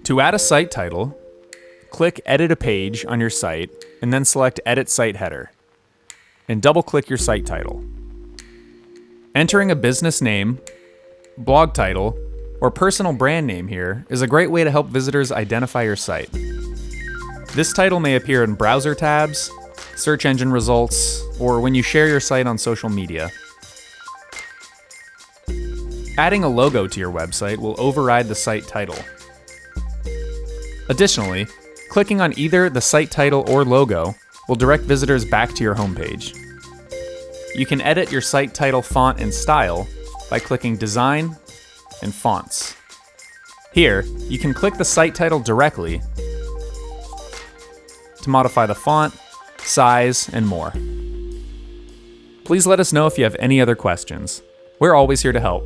To add a site title, click Edit a Page on your site, and then select Edit Site Header, and double-click your site title. Entering a business name, blog title, or personal brand name here is a great way to help visitors identify your site. This title may appear in browser tabs, search engine results, or when you share your site on social media. Adding a logo to your website will override the site title. Additionally, clicking on either the site title or logo will direct visitors back to your homepage. You can edit your site title font and style by clicking Design and Fonts. Here, you can click the site title directly to modify the font, size, and more. Please let us know if you have any other questions. We're always here to help.